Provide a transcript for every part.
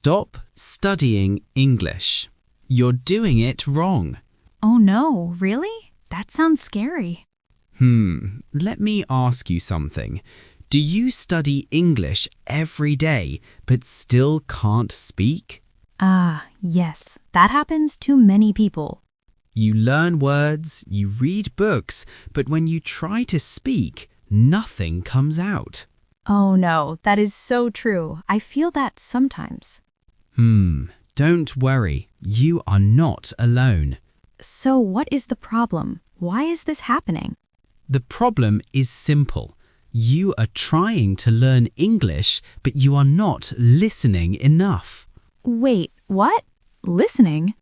Stop studying English. You're doing it wrong. Oh no, really? That sounds scary. Let me ask you something. Do you study English every day but still can't speak? Ah, yes, that happens to many people. You learn words, you read books, but when you try to speak, nothing comes out. Oh no, that is so true. I feel that sometimes. Don't worry. You are not alone. So what is the problem? Why is this happening? The problem is simple. You are trying to learn English, but you are not listening enough. Wait, what? Listening?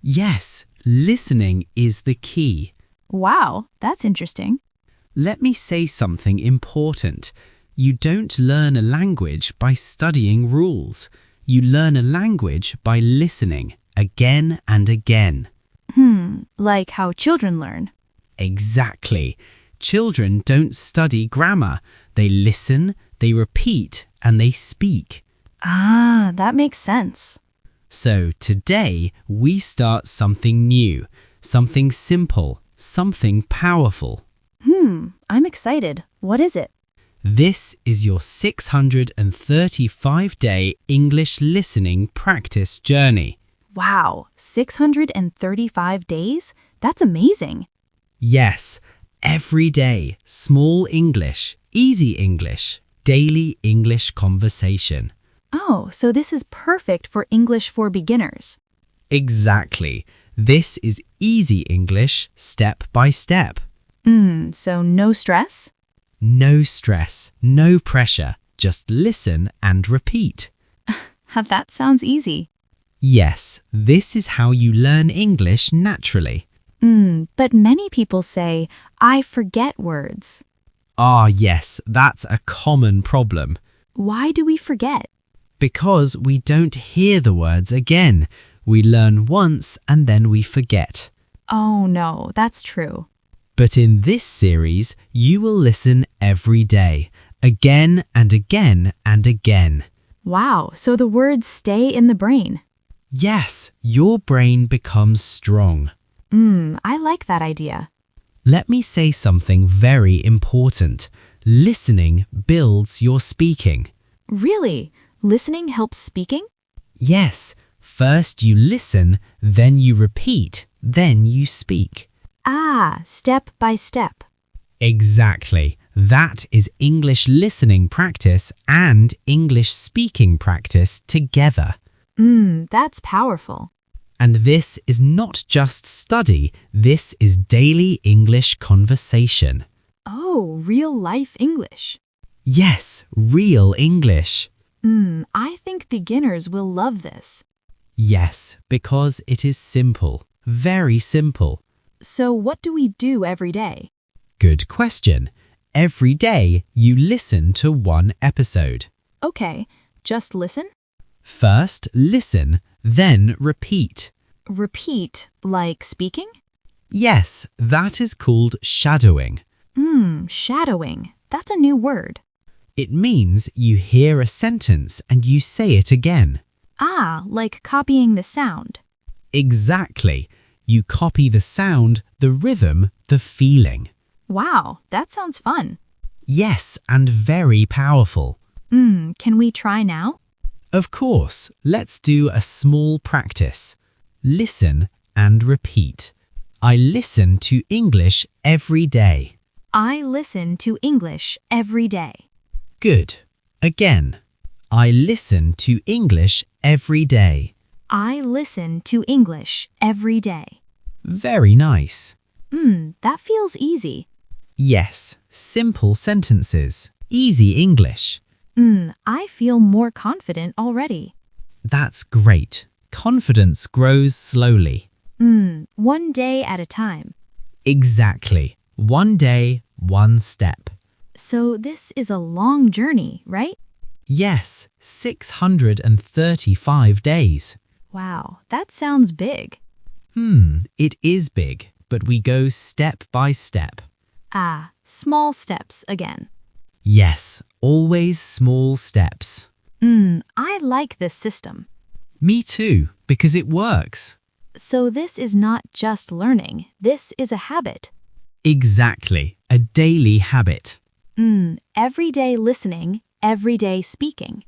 Yes, listening is the key. Wow, that's interesting. Let me say something important. You don't learn a language by studying rules. You learn a language by listening again and again. Like how children learn. Exactly. Children don't study grammar. They listen, they repeat, and they speak. Ah, that makes sense. So today we start something new, something simple, something powerful. I'm excited. What is it? This is your 635-day English listening practice journey. Wow, 635 days? That's amazing. Yes, every day, small English, easy English, daily English conversation. Oh, so this is perfect for English for beginners. Exactly. This is easy English, step by step. So no stress? No stress, no pressure. Just listen and repeat. That sounds easy. Yes, this is how you learn English naturally. But many people say, I forget words. Ah, yes, that's a common problem. Why do we forget? Because we don't hear the words again. We learn once and then we forget. Oh no, that's true. But in this series, you will listen every day, again and again and again. Wow, so the words stay in the brain. Yes, your brain becomes strong. I like that idea. Let me say something very important. Listening builds your speaking. Really? Listening helps speaking? Yes, first you listen, then you repeat, then you speak. Ah, step by step. Exactly. That is English listening practice and English speaking practice together. That's powerful. And this is not just study, this is daily English conversation. Oh, real life English. Yes, real English. I think beginners will love this. Yes, because it is simple, very simple. So what do we do every day? Good question. Every day you listen to one episode. Okay, just listen. First listen, then repeat. Repeat, like speaking? Yes, that is called shadowing. Shadowing. That's a new word. It means you hear a sentence and you say it again. Ah, like copying the sound. Exactly. You copy the sound, the rhythm, the feeling. Wow, that sounds fun. Yes, and very powerful. Can we try now? Of course, let's do a small practice. Listen and repeat. I listen to English every day. I listen to English every day. Good. Again. I listen to English every day. I listen to English every day. Very nice. That feels easy. Yes, simple sentences. Easy English. I feel more confident already. That's great. Confidence grows slowly. One day at a time. Exactly. One day, one step. So this is a long journey, right? Yes, 635 days. Wow, that sounds big. It is big, but we go step by step. Ah, small steps again. Yes, always small steps. I like this system. Me too, because it works. So this is not just learning, this is a habit. Exactly, a daily habit. Everyday listening, everyday speaking.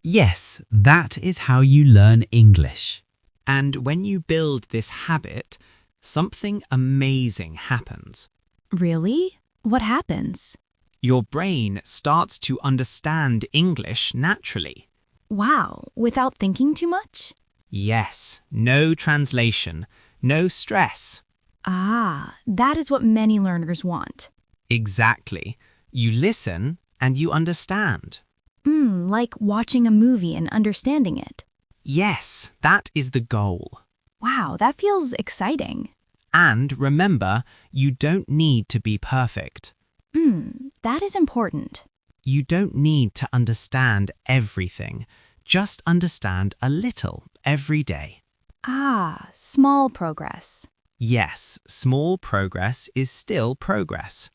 Yes, that is how you learn English. And when you build this habit, something amazing happens. Really? What happens? Your brain starts to understand English naturally. Wow, without thinking too much? Yes, no translation, no stress. Ah, that is what many learners want. Exactly. You listen and you understand. Like watching a movie and understanding it. Yes, that is the goal. Wow, that feels exciting. And remember, you don't need to be perfect. That is important. You don't need to understand everything. Just understand a little every day. Ah, small progress. Yes, small progress is still progress.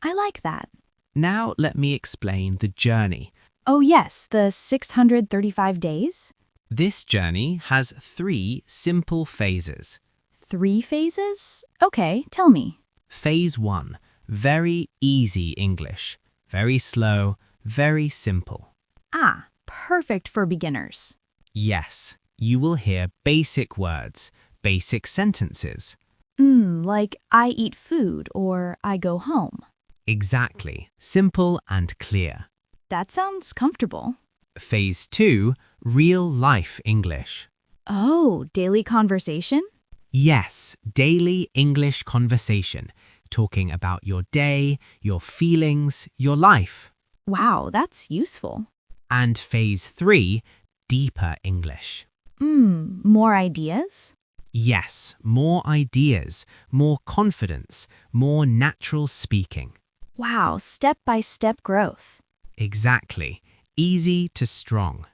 I like that. Now let me explain the journey. Oh yes, the 635 days? This journey has 3 simple phases. 3 phases? Okay, tell me. Phase 1, very easy English. Very slow, very simple. Ah, perfect for beginners. Yes, you will hear basic words, basic sentences. Like I eat food or I go home. Exactly, simple and clear. That sounds comfortable. Phase 2, real life English. Oh, daily conversation? Yes, daily English conversation, talking about your day, your feelings, your life. Wow, that's useful. And phase 3, deeper English. More ideas? Yes, more ideas, more confidence, more natural speaking. Wow, step-by-step growth. Exactly, easy to strong.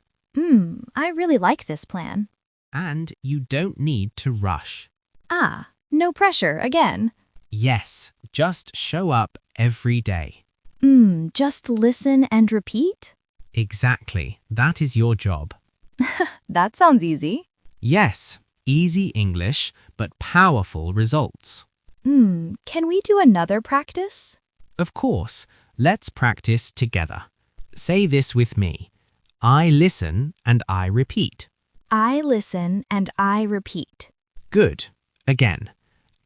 I really like this plan. And you don't need to rush. Ah, no pressure again. Yes, just show up every day. Just listen and repeat? Exactly, that is your job. That sounds easy. Yes, easy English, but powerful results. Can we do another practice? Of course, let's practice together. Say this with me. I listen and I repeat. I listen and I repeat. Good. Again.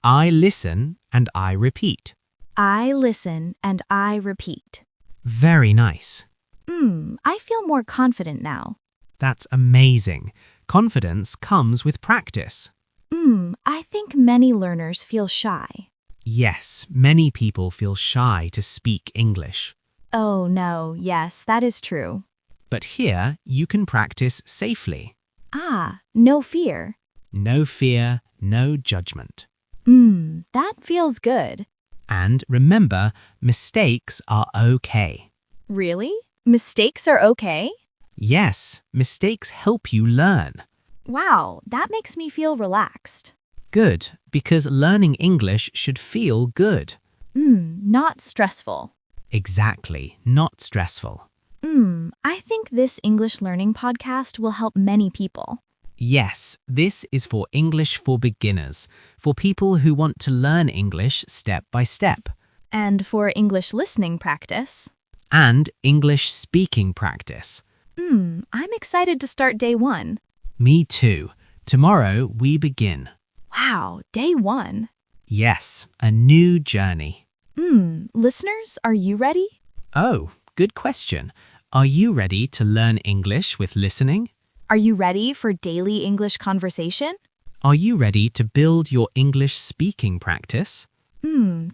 I listen and I repeat. I listen and I repeat. Very nice. I feel more confident now. That's amazing. Confidence comes with practice. I think many learners feel shy. Yes, many people feel shy to speak English. Oh no, yes, that is true. But here you can practice safely. Ah, no fear. No fear, no judgment. That feels good. And remember, mistakes are okay. Really? Mistakes are okay? Yes, mistakes help you learn. Wow, that makes me feel relaxed. Good, because learning English should feel good. Not stressful. Exactly, not stressful. I think this English learning podcast will help many people. Yes, this is for English for beginners, for people who want to learn English step by step. And for English listening practice. And English speaking practice. I'm excited to start day 1. Me too. Tomorrow we begin. Wow, day 1. Yes, a new journey. Listeners, are you ready? Oh, good question. Are you ready to learn English with listening? Are you ready for daily English conversation? Are you ready to build your English speaking practice?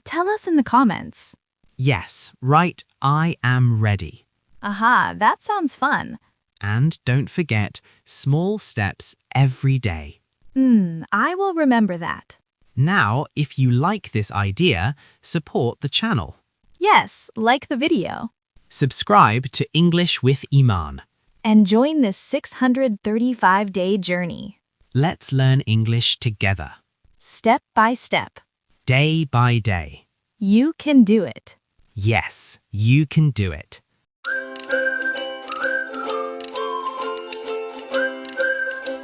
Tell us in the comments. Yes, write I am ready. Aha, that sounds fun. And don't forget, small steps every day. I will remember that. Now, if you like this idea, support the channel. Yes, like the video. Subscribe to English with Iman. And join this 635-day journey. Let's learn English together. Step by step. Day by day. You can do it. Yes, you can do it.